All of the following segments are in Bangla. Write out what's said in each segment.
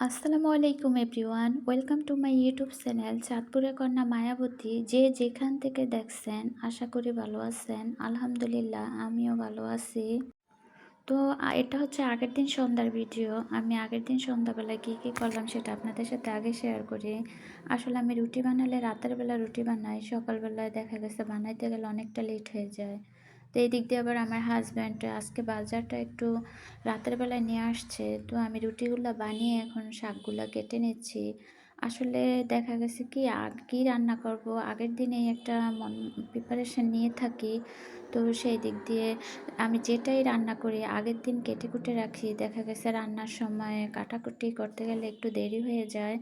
আসসালামু আলাইকুম everyone, welcome to my YouTube channel চাঁদপুরের কন্যা মায়াবতী। যে যেখান থেকে দেখছেন আশা করি ভালো আছেন। আলহামদুলিল্লাহ আমিও ভালো আছি। তো এটা হচ্ছে আগের দিন সন্ধ্যার ভিডিও। আমি আগের দিন সন্ধ্যাবেলায় কী কী করলাম সেটা আপনাদের সাথে আগে শেয়ার করি। আসলে আমি রুটি বানালে রাতের বেলা রুটি বানাই, সকালবেলায় দেখা গেছে বানাইতে গেলে অনেকটা লেট হয়ে যায়। তো এই দিক দিয়ে আবার আমার হাজব্যান্ড আজকে বাজারটা একটু রাতের বেলায় নিয়ে আসছে। তো আমি রুটিগুলো বানিয়ে এখন শাকগুলো কেটে নিচ্ছি। আসলে দেখা গেছে কি কী রান্না করব আগের দিনেই একটা প্রিপারেশন নিয়ে থাকি। তো সেই দিক দিয়ে আমি যেটাই রান্না করি আগের দিন কেটে কুটে রাখি। দেখা গেছে রান্নার সময় কাটাকুটি করতে গেলে একটু দেরি হয়ে যায়।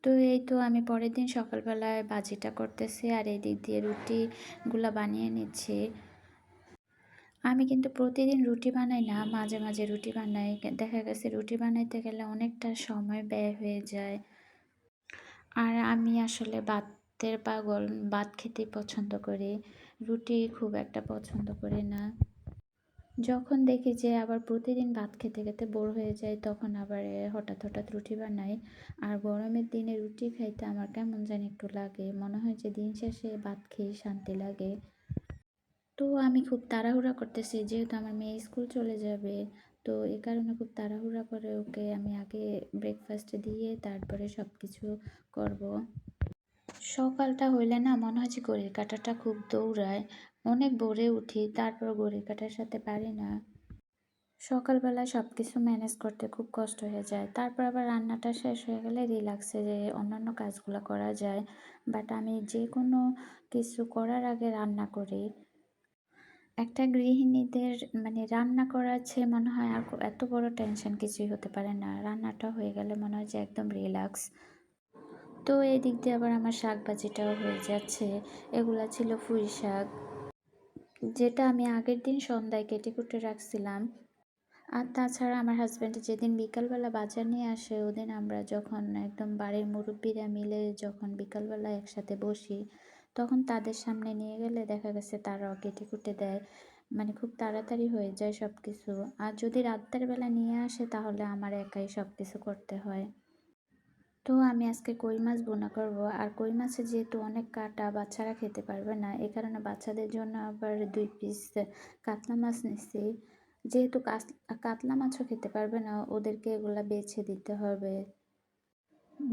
তো এই তো আমি পরের দিন সকালবেলায় ভাজিটা করতেছি আর এই দিক দিয়ে রুটিগুলা বানিয়ে নিচ্ছি। আমি কিন্তু প্রতিদিন রুটি বানাই না, মাঝে মাঝে রুটি বানাই। দেখা গেছে রুটি বানাইতে গেলে অনেকটা সময় ব্যয় হয়ে যায়। আর আমি আসলে ভাতের পাগল, ভাত খেতেই পছন্দ করি। রুটি খুব একটা পছন্দ করি না। যখন দেখি যে আবার প্রতিদিন ভাত খেতে খেতে বোর হয়ে যায় তখন আবার হঠাৎ হঠাৎ রুটি বানাই। আর গরমের দিনে রুটি খাইতে আমার কেমন জানি একটু লাগে, মনে হয় যে দিন শেষে ভাত খেয়ে শান্তি লাগে। তো আমি খুব তাড়াহুড়া করতেছি যেহেতু আমার মেয়ে স্কুল চলে যাবে। তো এই কারণে খুব তাড়াহুড়া করে ওকে আমি আগে ব্রেকফাস্ট দিয়ে তারপরে সব কিছু করব। সকালটা হইলে না মনে হয় যে ঘড়ির কাঁটাটা খুব দৌড়ায়। অনেক ভোরে উঠি, তারপর ঘড়ির কাঁটার সাথে পারি না। সকালবেলা সব কিছু ম্যানেজ করতে খুব কষ্ট হয়ে যায়। তারপর আবার রান্নাটা শেষ হয়ে গেলে রিল্যাক্সে যে অন্যান্য কাজগুলো করা যায়। বাট আমি যে কোনো কিছু করার আগে রান্না করি। একটা গৃহিণীদের মানে রান্না করার চেয়ে মনে হয় আর এত বড় টেনশন কিছুই হতে পারে না। রান্নাটা হয়ে গেলে মনে হয় যে একদম রিল্যাক্স। তো এদিক দিয়ে আবার আমার শাক ভাজিটাও হয়ে যাচ্ছে। এগুলা ছিল পুঁই শাক, যেটা আমি আগের দিন সন্ধ্যায় কেটে কুটে রাখছিলাম। আর তাছাড়া আমার হাজব্যান্ড যেদিন বিকালবেলা বাজার নিয়ে আসে ওদিন আমরা যখন একদম বাড়ির মুরব্বীরা মিলে যখন বিকালবেলা একসাথে বসি তখন তাদের সামনে নিয়ে গেলে দেখা গেছে তারাও কেটে কুটে দেয়। মানে খুব তাড়াতাড়ি হয়ে যায় সব কিছু। আর যদি রাতের বেলা নিয়ে আসে তাহলে আমার একাই সব কিছু করতে হয়। তো আমি আজকে কই মাছ ভুনা করব। আর কই মাছে যেহেতু অনেক কাটা, বাচ্চারা খেতে পারবে না, এই কারণে বাচ্চাদের জন্য আবার 2 পিস কাতলা মাছ নিচ্ছি। যেহেতু কাতলা মাছও খেতে পারবে না ওদেরকে এগুলা বেছে দিতে হবে।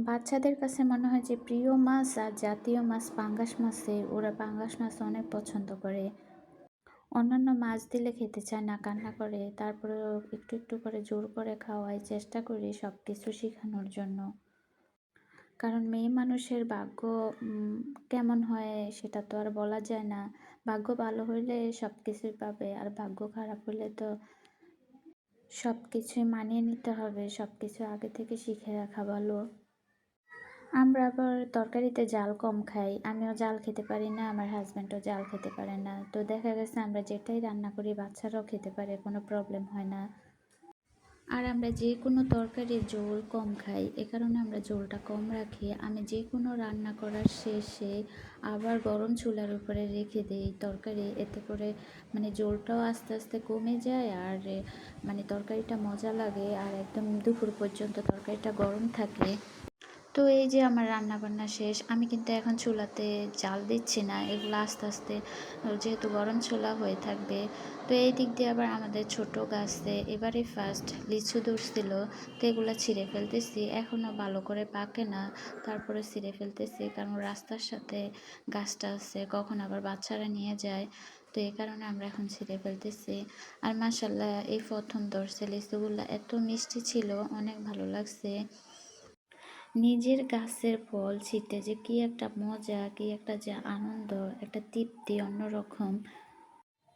বাচ্চাদের কাছে মনে হয় যে প্রিয় মাছ আর জাতীয় মাছ পাঙ্গাস মাছের, ওরা পাঙ্গাস মাছ অনেক পছন্দ করে। অন্যান্য মাছ দিলে খেতে চায় না, কান্না করে। তারপরেও একটু একটু করে জোর করে খাওয়াই, চেষ্টা করি সব কিছু শেখানোর জন্য। কারণ মেয়ে মানুষের ভাগ্য উম কেমন হয় সেটা তো আর বলা যায় না। ভাগ্য ভালো হইলে সব কিছুই পাবে, আর ভাগ্য খারাপ হলে তো সব কিছুই মানিয়ে নিতে হবে। সব কিছু আগে থেকে শিখে রাখা ভালো। আমরা আবার তরকারিতে জাল কম খাই। আমিও জাল খেতে পারি না, আমার হাজব্যান্ডও জাল খেতে পারে না। তো দেখা গেছে আমরা যেটাই রান্না করি বাচ্চারাও খেতে পারে, কোনো প্রবলেম হয় না। আর আমরা যে কোনো তরকারির ঝোল কম খাই, এ কারণে আমরা ঝোলটা কম রাখি। আমি যে কোনো রান্না করার শেষে আবার গরম চুলার উপরে রেখে দিই তরকারি, এতে করে মানে ঝোলটাও আস্তে আস্তে কমে যায় আর মানে তরকারিটা মজা লাগে আর একদম দুপুর পর্যন্ত তরকারিটা গরম থাকে। তো এই যে আমার রান্না বান্না শেষ, আমি কিন্তু এখন চুলাতে জাল দিচ্ছি না, এগুলো আস্তে আস্তে যেহেতু গরম চুলা হয়ে থাকবে। তো এই দিক দিয়ে আবার আমাদের ছোট গাছে এবারে ফার্স্ট লিচু ধরছিল। তো এগুলো ছিঁড়ে ফেলতেছি, এখনও ভালো করে পাকে না, তারপরে ছিঁড়ে ফেলতেছি কারণ রাস্তার সাথে গাছটা আছে, কখন আবার বাচ্চারা নিয়ে যায়। তো এই কারণে আমরা এখন ছিঁড়ে ফেলতেছি। আর মাশাল্লাহ এই প্রথম ধরছে লিচুগুলো, এত মিষ্টি ছিল, অনেক ভালো লাগছে। নিজের গাছের ফল ছিঁড়তে যে কি একটা মজা, কি একটা যে আনন্দ, একটা তৃপ্তি অন্যরকম।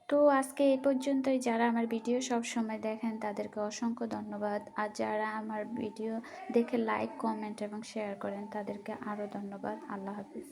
তো আজকে এই পর্যন্তই। যারা আমার ভিডিও সব সময় দেখেন তাদেরকে অসংখ্য ধন্যবাদ। আর যারা আমার ভিডিও দেখে লাইক, কমেন্ট এবং শেয়ার করেন তাদেরকে আরও ধন্যবাদ। আল্লাহ হাফিজ।